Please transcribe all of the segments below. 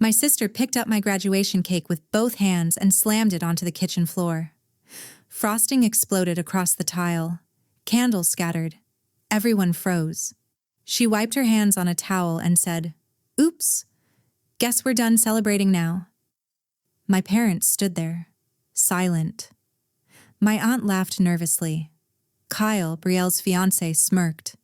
My sister picked up my graduation cake with both hands and slammed it onto the kitchen floor. Frosting exploded across the tile. Candles scattered. Everyone froze. She wiped her hands on a towel and said, "Oops, guess we're done celebrating now." My parents stood there, silent. My aunt laughed nervously. Kyle, Brielle's fiancé, smirked.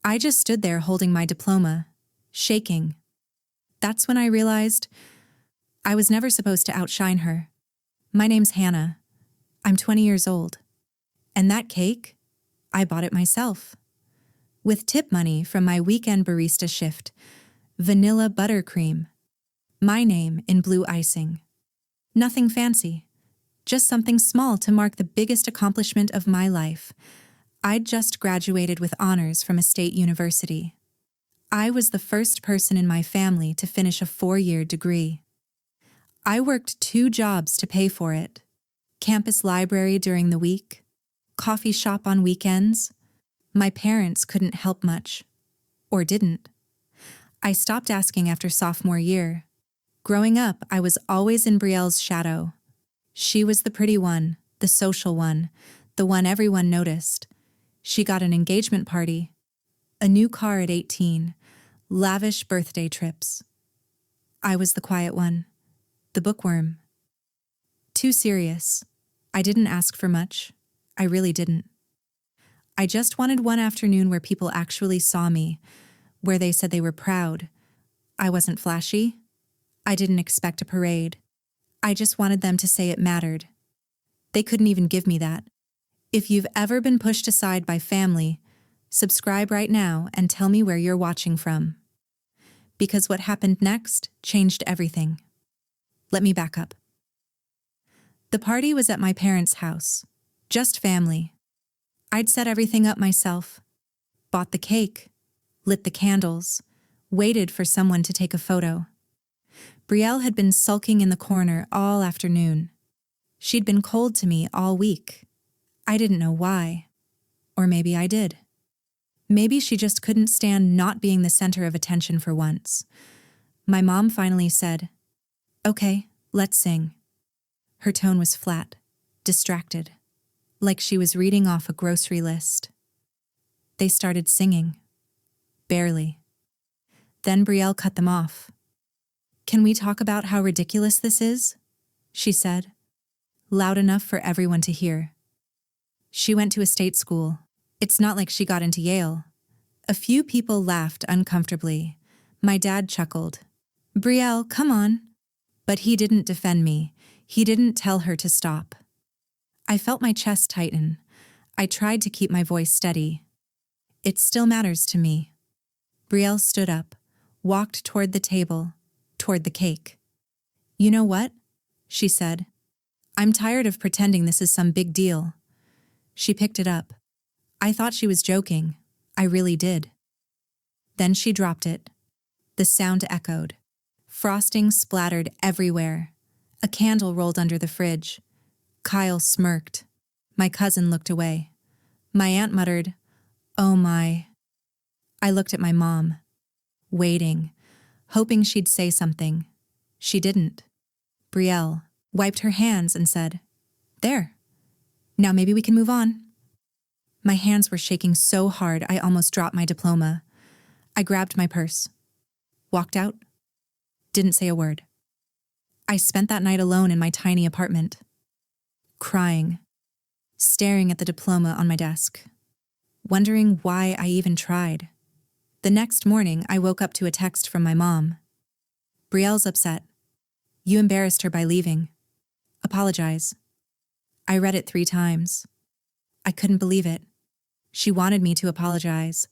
I just stood there holding my diploma, shaking. That's when I realized I was never supposed to outshine her. My name's Hannah. I'm 20 years old. And that cake, I bought it myself. With tip money from my weekend barista shift, vanilla buttercream. My name in blue icing. Nothing fancy, just something small to mark the biggest accomplishment of my life. I'd just graduated with honors from a state university. I was the first person in my family to finish a 4-year degree. I worked 2 jobs to pay for it. Campus library during the week, coffee shop on weekends. My parents couldn't help much, or didn't. I stopped asking after sophomore year. Growing up, I was always in Brielle's shadow. She was the pretty one, the social one, the one everyone noticed. She got an engagement party, a new car at 18, lavish birthday trips. I was the quiet one, the bookworm. Too serious. I didn't ask for much. I really didn't. I just wanted one afternoon where people actually saw me, where they said they were proud. I wasn't flashy. I didn't expect a parade. I just wanted them to say it mattered. They couldn't even give me that. If you've ever been pushed aside by family, subscribe right now and tell me where you're watching from. Because what happened next changed everything. Let me back up. The party was at my parents' house. Just family. I'd set everything up myself. Bought the cake. Lit the candles. Waited for someone to take a photo. Brielle had been sulking in the corner all afternoon. She'd been cold to me all week. I didn't know why. Or maybe I did. Maybe she just couldn't stand not being the center of attention for once. My mom finally said, "Okay, let's sing." Her tone was flat, distracted, like she was reading off a grocery list. They started singing. Barely. Then Brielle cut them off. "Can we talk about how ridiculous this is?" she said, loud enough for everyone to hear. She went to a state school. It's not like she got into Yale. A few people laughed uncomfortably. My dad chuckled. "Brielle, come on." But he didn't defend me. He didn't tell her to stop. I felt my chest tighten. I tried to keep my voice steady. "It still matters to me." Brielle stood up, walked toward the table, toward the cake. "You know what?" she said. "I'm tired of pretending this is some big deal." She picked it up. I thought she was joking. I really did. Then she dropped it. The sound echoed. Frosting splattered everywhere. A candle rolled under the fridge. Kyle smirked. My cousin looked away. My aunt muttered, "Oh my." I looked at my mom, waiting, hoping she'd say something. She didn't. Brielle wiped her hands and said, "There. Now maybe we can move on." My hands were shaking so hard I almost dropped my diploma. I grabbed my purse. Walked out. Didn't say a word. I spent that night alone in my tiny apartment. Crying. Staring at the diploma on my desk. Wondering why I even tried. The next morning, I woke up to a text from my mom. "Brielle's upset. You embarrassed her by leaving. Apologize." I read it 3 times. I couldn't believe it. She wanted me to apologize.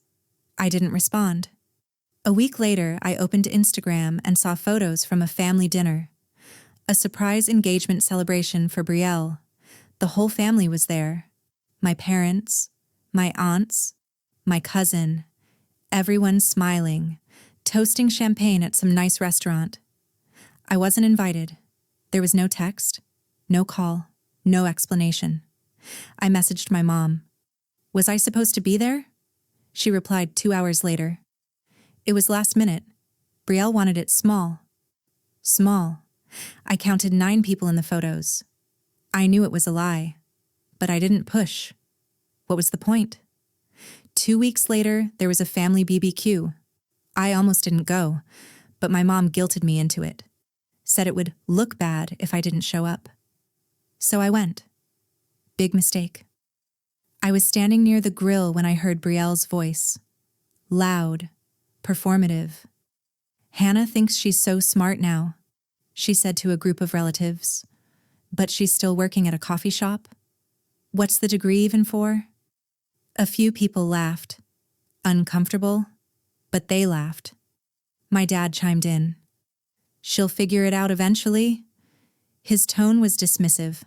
I didn't respond. A week later, I opened Instagram and saw photos from a family dinner. A surprise engagement celebration for Brielle. The whole family was there. My parents, my aunts, my cousin, everyone smiling, toasting champagne at some nice restaurant. I wasn't invited. There was no text, no call, no explanation. I messaged my mom. Was I supposed to be there? She replied 2 hours later. It was last minute. Brielle wanted it small. Small. I counted 9 people in the photos. I knew it was a lie, but I didn't push. What was the point? 2 weeks later, there was a family BBQ. I almost didn't go, but my mom guilted me into it. Said it would look bad if I didn't show up. So I went. Big mistake. I was standing near the grill when I heard Brielle's voice. Loud, performative. Hannah thinks she's so smart now, she said to a group of relatives. But she's still working at a coffee shop? What's the degree even for? A few people laughed. Uncomfortable, but they laughed. My dad chimed in. She'll figure it out eventually. His tone was dismissive,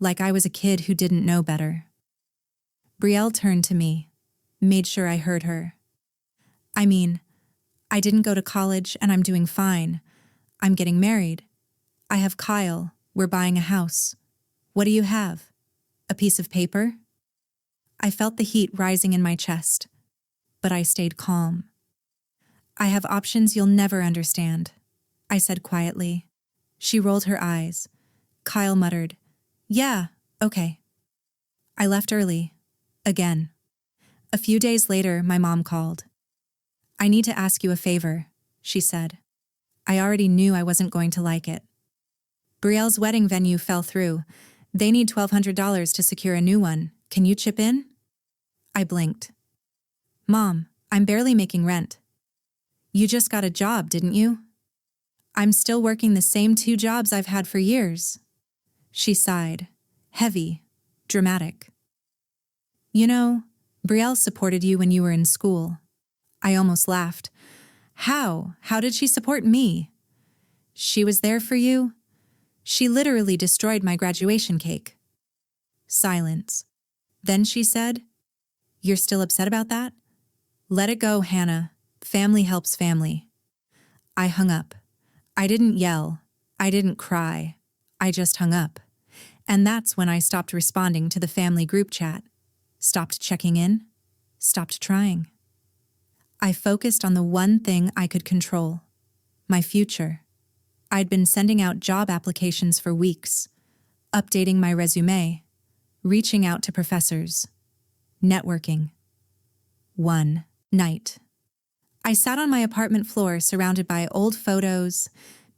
like I was a kid who didn't know better. Brielle turned to me, made sure I heard her. I mean, I didn't go to college and I'm doing fine. I'm getting married. I have Kyle. We're buying a house. What do you have? A piece of paper? I felt the heat rising in my chest, but I stayed calm. I have options you'll never understand, I said quietly. She rolled her eyes. Kyle muttered, Yeah, okay. I left early. Again. A few days later, my mom called. I need to ask you a favor, she said. I already knew I wasn't going to like it. Brielle's wedding venue fell through. They need $1,200 to secure a new one. Can you chip in? I blinked. Mom, I'm barely making rent. You just got a job, didn't you? I'm still working the same 2 jobs I've had for years. She sighed, heavy, dramatic. You know, Brielle supported you when you were in school. I almost laughed. How? How did she support me? She was there for you? She literally destroyed my graduation cake. Silence. Then she said, You're still upset about that? Let it go, Hannah. Family helps family. I hung up. I didn't yell. I didn't cry. I just hung up. And that's when I stopped responding to the family group chat. Stopped checking in. Stopped trying. I focused on the one thing I could control. My future. I'd been sending out job applications for weeks, updating my resume, reaching out to professors, networking. One night. I sat on my apartment floor surrounded by old photos,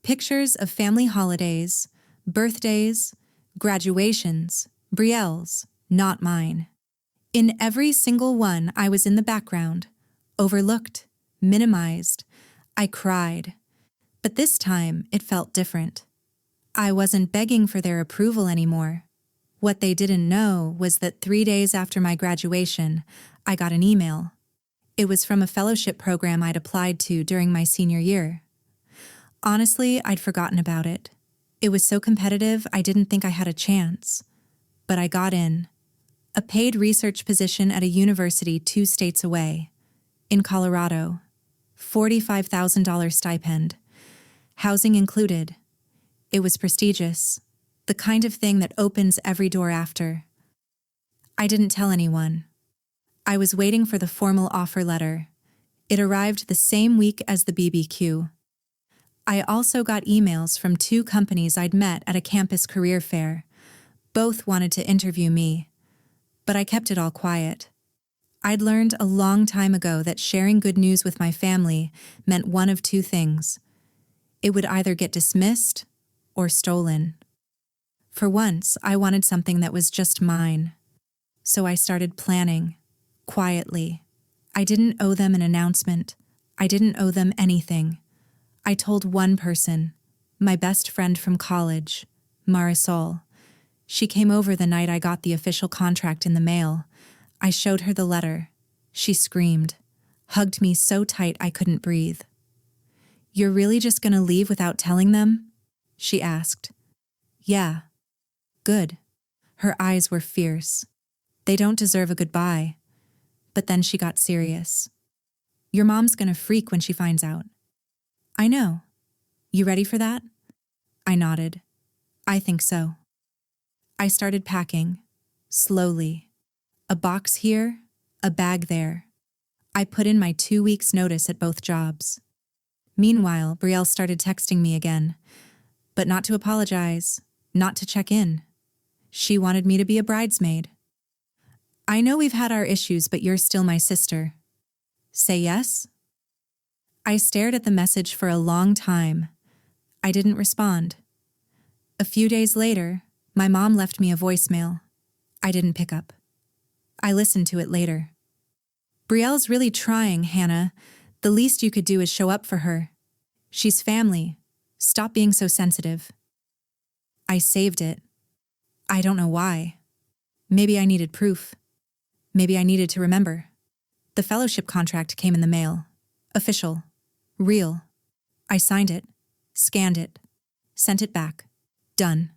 pictures of family holidays, birthdays, graduations, Brielle's, not mine. In every single one, I was in the background, overlooked, minimized. I cried. But this time, it felt different. I wasn't begging for their approval anymore. What they didn't know was that 3 days after my graduation, I got an email. It was from a fellowship program I'd applied to during my senior year. Honestly, I'd forgotten about it. It was so competitive, I didn't think I had a chance. But I got in. A paid research position at a university 2 states away. In Colorado. $45,000 stipend. Housing included. It was prestigious, the kind of thing that opens every door after. I didn't tell anyone. I was waiting for the formal offer letter. It arrived the same week as the BBQ. I also got emails from 2 companies I'd met at a campus career fair. Both wanted to interview me, but I kept it all quiet. I'd learned a long time ago that sharing good news with my family meant one of 2 things. It would either get dismissed or stolen. For once, I wanted something that was just mine. So I started planning, quietly. I didn't owe them an announcement. I didn't owe them anything. I told one person, my best friend from college, Marisol. She came over the night I got the official contract in the mail. I showed her the letter. She screamed, hugged me so tight I couldn't breathe. You're really just gonna leave without telling them? She asked. Yeah. Good. Her eyes were fierce. They don't deserve a goodbye. But then she got serious. Your mom's gonna freak when she finds out. I know. You ready for that? I nodded. I think so. I started packing, slowly. A box here, a bag there. I put in my 2 weeks' notice at both jobs. Meanwhile, Brielle started texting me again, but not to apologize, not to check in. She wanted me to be a bridesmaid. I know we've had our issues, but you're still my sister. Say yes? I stared at the message for a long time. I didn't respond. A few days later, my mom left me a voicemail. I didn't pick up. I listened to it later. Brielle's really trying, Hannah. The least you could do is show up for her. She's family. Stop being so sensitive. I saved it. I don't know why. Maybe I needed proof. Maybe I needed to remember. The fellowship contract came in the mail. Official. Real. I signed it. Scanned it. Sent it back. Done.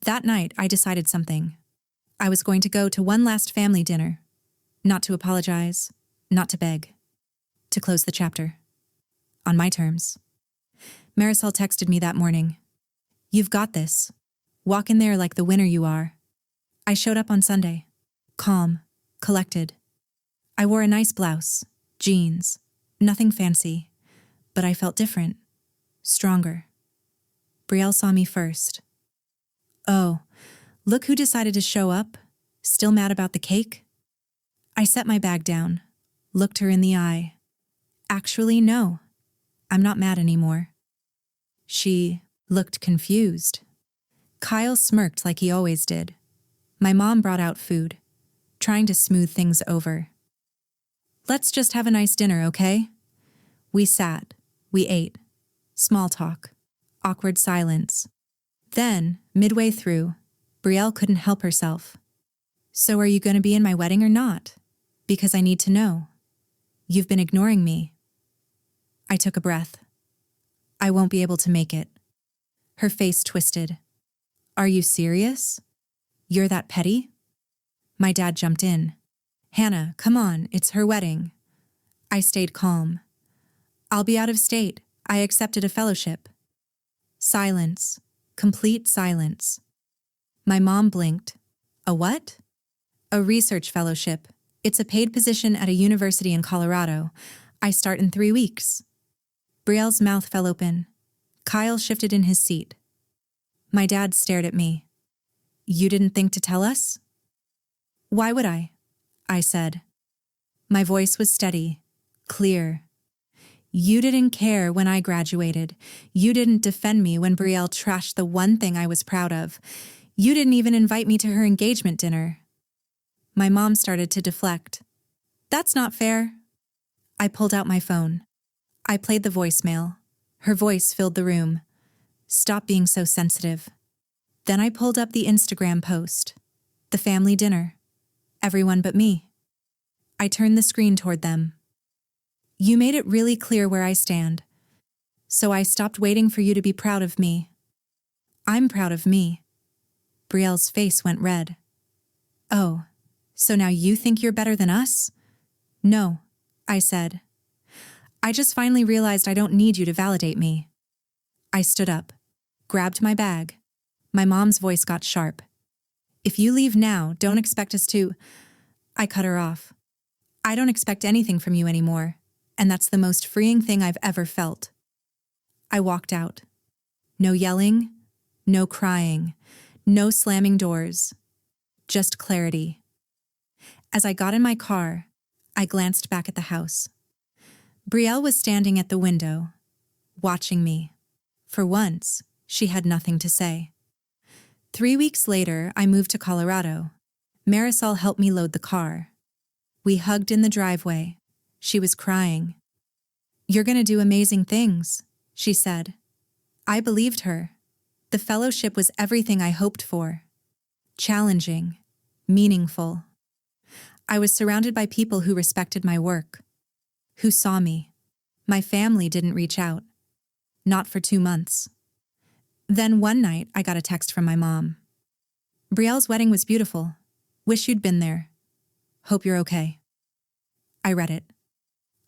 That night, I decided something. I was going to go to one last family dinner. Not to apologize. Not to beg. To close the chapter. On my terms. Marisol texted me that morning. You've got this. Walk in there like the winner you are. I showed up on Sunday. Calm. Collected. I wore a nice blouse. Jeans. Nothing fancy. But I felt different. Stronger. Brielle saw me first. Oh, look who decided to show up. Still mad about the cake? I set my bag down. Looked her in the eye. Actually, no. I'm not mad anymore. She looked confused. Kyle smirked like he always did. My mom brought out food, trying to smooth things over. Let's just have a nice dinner, okay? We sat. We ate. Small talk. Awkward silence. Then, midway through, Brielle couldn't help herself. So are you going to be in my wedding or not? Because I need to know. You've been ignoring me. I took a breath. I won't be able to make it. Her face twisted. Are you serious? You're that petty? My dad jumped in. Hannah, come on, it's her wedding. I stayed calm. I'll be out of state. I accepted a fellowship. Silence. Complete silence. My mom blinked. A what? A research fellowship. It's a paid position at a university in Colorado. I start in 3 weeks. Brielle's mouth fell open. Kyle shifted in his seat. My dad stared at me. You didn't think to tell us? Why would I said. My voice was steady, clear. You didn't care when I graduated. You didn't defend me when Brielle trashed the one thing I was proud of. You didn't even invite me to her engagement dinner. My mom started to deflect. That's not fair. I pulled out my phone. I played the voicemail. Her voice filled the room. Stop being so sensitive. Then I pulled up the Instagram post. The family dinner. Everyone but me. I turned the screen toward them. You made it really clear where I stand. So I stopped waiting for you to be proud of me. I'm proud of me. Brielle's face went red. Oh, so now you think you're better than us? No, I said. I just finally realized I don't need you to validate me. I stood up, grabbed my bag. My mom's voice got sharp. If you leave now, don't expect us to... I cut her off. I don't expect anything from you anymore, and that's the most freeing thing I've ever felt. I walked out. No yelling, no crying, no slamming doors. Just clarity. As I got in my car, I glanced back at the house. Brielle was standing at the window, watching me. For once, she had nothing to say. 3 weeks later, I moved to Colorado. Marisol helped me load the car. We hugged in the driveway. She was crying. You're going to do amazing things, she said. I believed her. The fellowship was everything I hoped for. Challenging, meaningful. I was surrounded by people who respected my work, who saw me. My family didn't reach out. Not for 2 months. Then one night, I got a text from my mom. Brielle's wedding was beautiful. Wish you'd been there. Hope you're okay. I read it.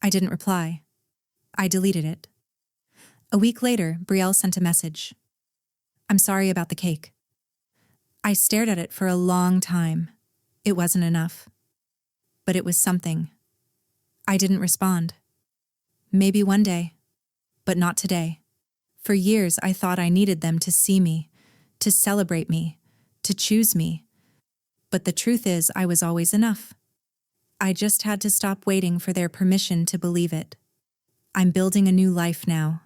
I didn't reply. I deleted it. A week later, Brielle sent a message. I'm sorry about the cake. I stared at it for a long time. It wasn't enough. But it was something. I didn't respond. Maybe one day. But not today. For years, I thought I needed them to see me, to celebrate me, to choose me. But the truth is, I was always enough. I just had to stop waiting for their permission to believe it. I'm building a new life now.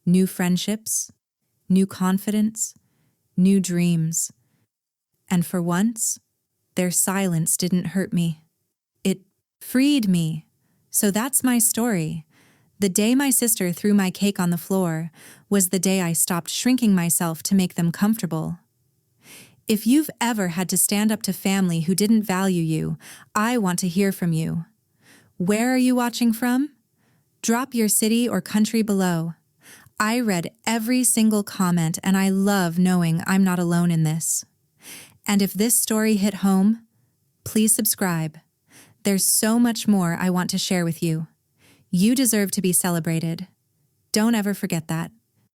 New friendships, new confidence, new dreams. And for once, their silence didn't hurt me. It freed me. So that's my story. The day my sister threw my cake on the floor was the day I stopped shrinking myself to make them comfortable. If you've ever had to stand up to family who didn't value you, I want to hear from you. Where are you watching from? Drop your city or country below. I read every single comment, and I love knowing I'm not alone in this. And if this story hit home, please subscribe. There's so much more I want to share with you. You deserve to be celebrated. Don't ever forget that.